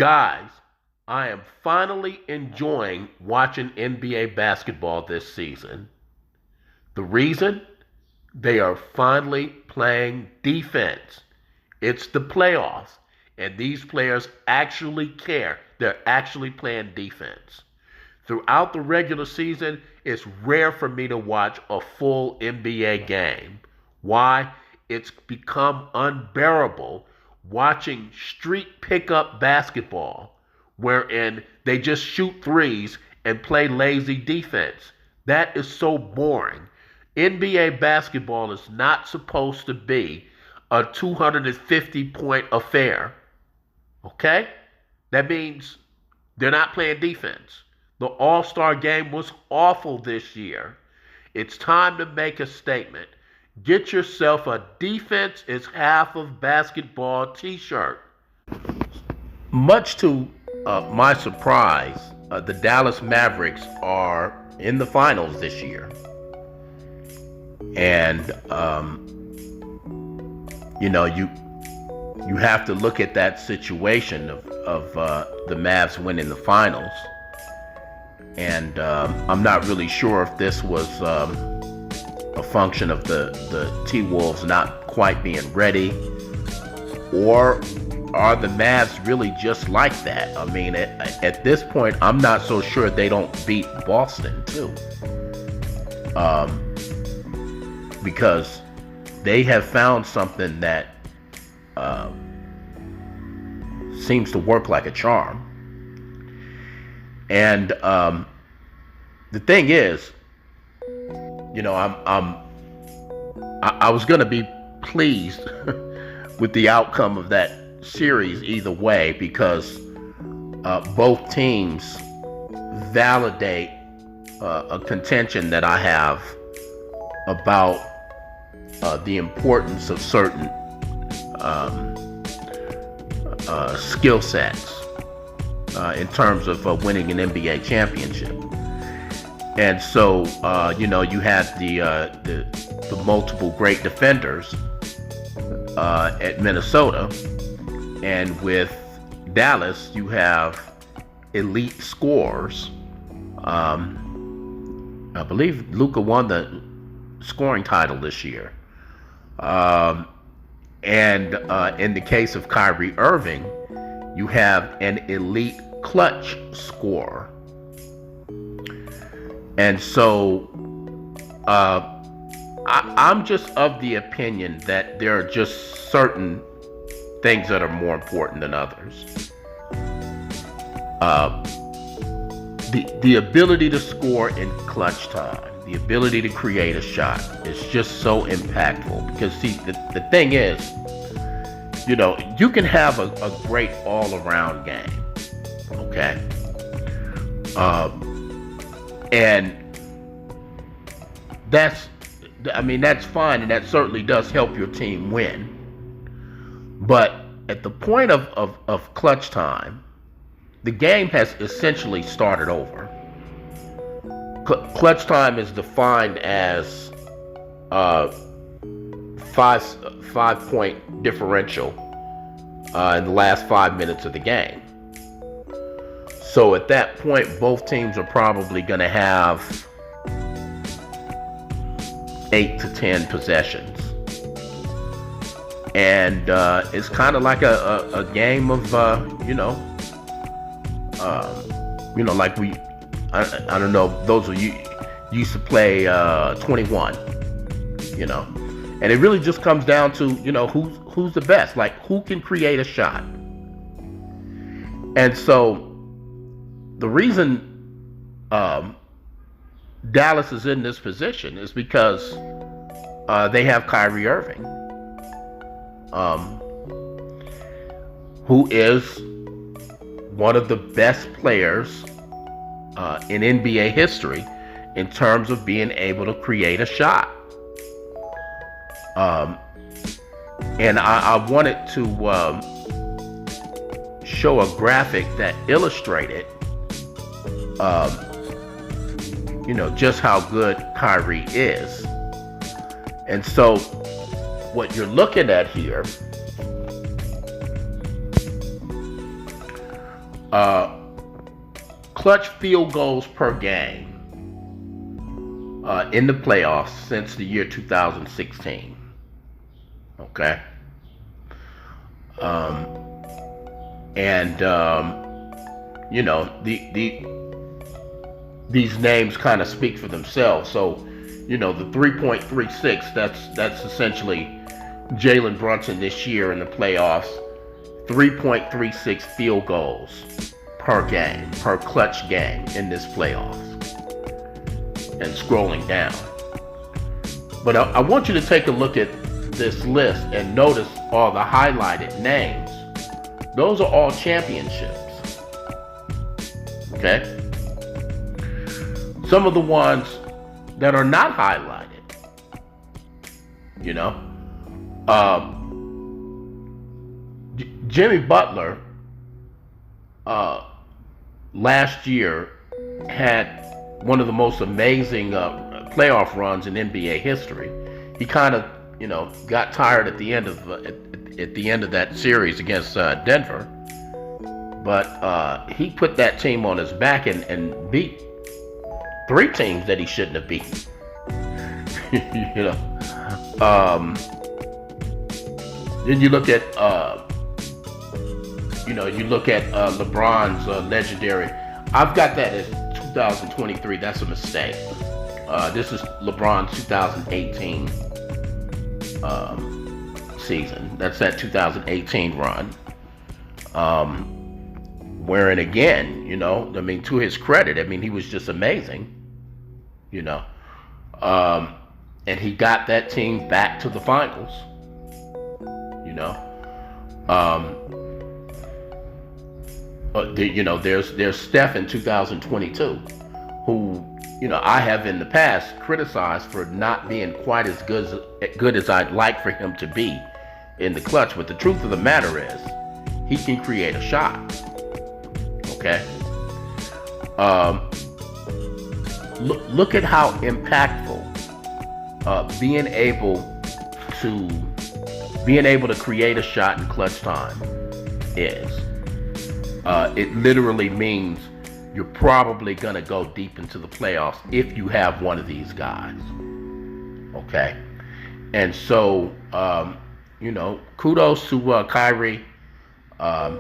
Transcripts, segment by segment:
Guys, I am finally enjoying watching NBA basketball this season. The reason? They are finally playing defense. It's the playoffs, and these players actually care. They're actually playing defense. Throughout the regular season, it's rare for me to watch a full NBA game. Why? It's become unbearable watching street pickup basketball, wherein they just shoot threes and play lazy defense. That is so boring. NBA basketball is not supposed to be a 250-point affair. Okay? That means they're not playing defense. The All-Star game was awful this year. It's time to make a statement. Get yourself a defense is half of basketball t-shirt. Much to my surprise, the Dallas Mavericks are in the finals this year. And, you have to look at that situation of the Mavs winning the finals. And I'm not really sure if this was a function of the T-Wolves not quite being ready, or are the Mavs really just like that? I mean, at this point, I'm not so sure they don't beat Boston, too. Because they have found something that seems to work like a charm. And the thing is, I was going to be pleased with the outcome of that series either way, because both teams validate a contention that I have about the importance of certain skill sets in terms of winning an NBA championship. And so, you had the multiple great defenders at Minnesota, and with Dallas, you have elite scorers. I believe Luka won the scoring title this year. And in the case of Kyrie Irving, you have an elite clutch scorer. And so I'm just of the opinion that there are just certain things that are more important than others. The ability to score in clutch time, the ability to create a shot is just so impactful. Because see, the thing is, you can have a great all-around game, okay? And that's fine, and that certainly does help your team win. But at the point of clutch time, the game has essentially started over. Clutch time is defined as 5-point differential in the last 5 minutes of the game. So at that point, both teams are probably going to have 8 to 10 possessions. And it's kind of like a game of, like I don't know, those of you used to play 21, and it really just comes down to, who's the best, like who can create a shot. And so the reason Dallas is in this position is because they have Kyrie Irving, who is one of the best players in NBA history in terms of being able to create a shot. And I wanted to show a graphic that illustrated just how good Kyrie is. And so what you're looking at here uh, clutch field goals per game in the playoffs since the year 2016. Okay. You know, these names kind of speak for themselves. So, you know, the 3.36, that's essentially Jalen Brunson this year in the playoffs. 3.36 field goals per game, per clutch game in this playoffs. And scrolling down. But I want you to take a look at this list and notice all the highlighted names. Those are all championships. Okay? Some of the ones that are not highlighted, you know, Jimmy Butler last year had one of the most amazing playoff runs in NBA history. He kind of, you know, got tired at the end of that series against Denver, but he put that team on his back and beat 3 teams that he shouldn't have beaten. You know, then you look at LeBron's legendary. I've got that as 2023. That's a mistake. This is LeBron's 2018 season. That's that 2018 run. Wherein again, you know, I mean, to his credit, I mean, he was just amazing. You know, and he got that team back to the finals. You know, you know, there's Steph in 2022, who, you know, I have in the past criticized for not being quite as good as I'd like for him to be in the clutch. But the truth of the matter is, he can create a shot. Okay. Look at how impactful being able to create a shot in clutch time is. It literally means you're probably going to go deep into the playoffs if you have one of these guys. Okay? And so, you know, kudos to Kyrie.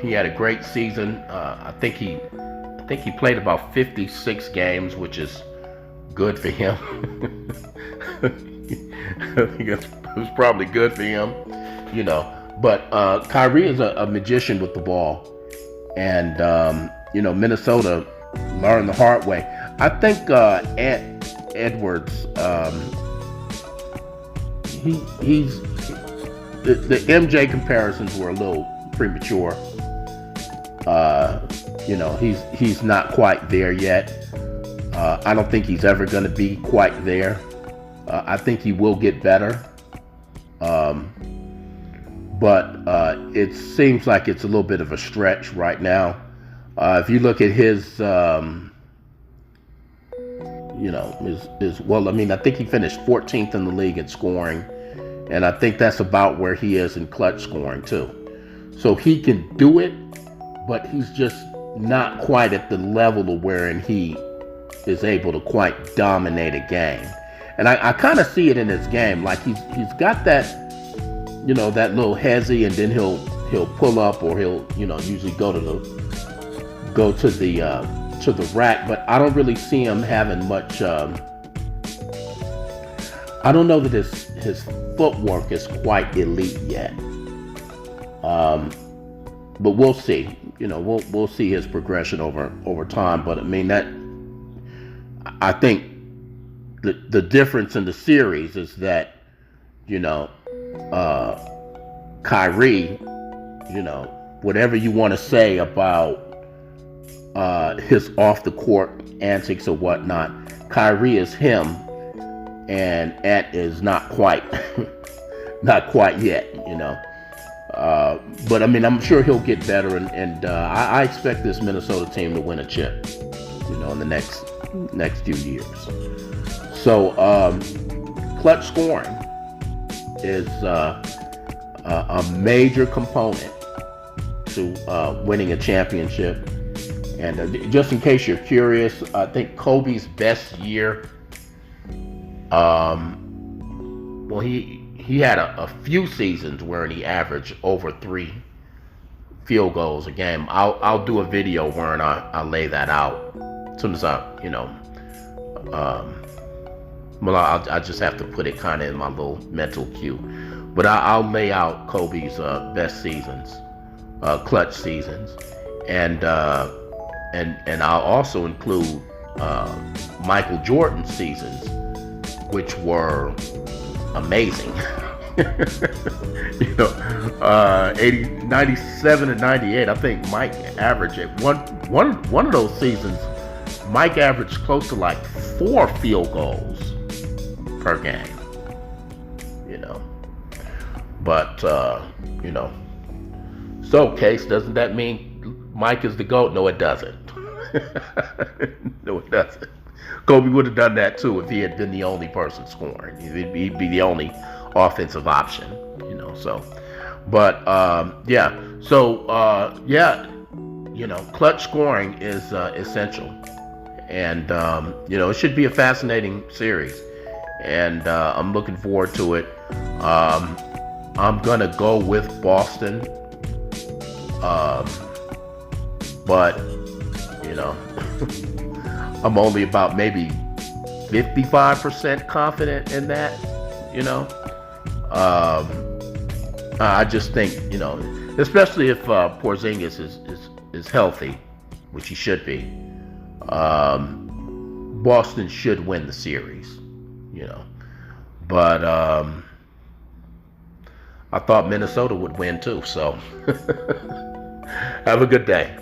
He had a great season. I think he played about 56 games, which is good for him. I think it was probably good for him, you know. But Kyrie is a magician with the ball. And, you know, Minnesota learned the hard way. I think Edwards, the MJ comparisons were a little premature. You know, he's not quite there yet. I don't think he's ever going to be quite there. I think he will get better. But it seems like it's a little bit of a stretch right now. If you look at his, you know, well, I mean, I think he finished 14th in the league in scoring, and I think that's about where he is in clutch scoring too. So he can do it, but he's just not quite at the level of wherein he is able to quite dominate a game. And I kind of see it in his game, like he's got that, you know, that little hezzy, and then he'll pull up, or he'll, you know, usually go to the rack. But I don't really see him having much. I don't know that his footwork is quite elite yet. But we'll see. You know, we'll see his progression over time. But I mean, that I think the difference in the series is that, you know, Kyrie, you know, whatever you want to say about his off the court antics or whatnot, Kyrie is him, and Ant is not quite yet, you know. But I mean, I'm sure he'll get better, and I expect this Minnesota team to win a chip, you know, in the next few years. So clutch scoring is a major component to winning a championship. And just in case you're curious, I think Kobe's best year, well, he had a few seasons where he averaged over 3 field goals a game. I'll do a video where I lay that out as soon as well, I just have to put it kind of in my little mental queue. But I'll lay out Kobe's best seasons, clutch seasons, and I'll also include Michael Jordan's seasons, which were amazing. 97 and 98. I think Mike averaged at one of those seasons. Mike averaged close to like 4 field goals per game. But so Case, doesn't that mean Mike is the GOAT? No, it doesn't. No, it doesn't. Kobe would have done that too if he had been the only person scoring. He'd be the only offensive option, So, but clutch scoring is essential, and it should be a fascinating series, and I'm looking forward to it. I'm gonna go with Boston, but I'm only about maybe 55% confident in that. I just think, especially if Porzingis is healthy, which he should be, Boston should win the series, But I thought Minnesota would win too, so have a good day.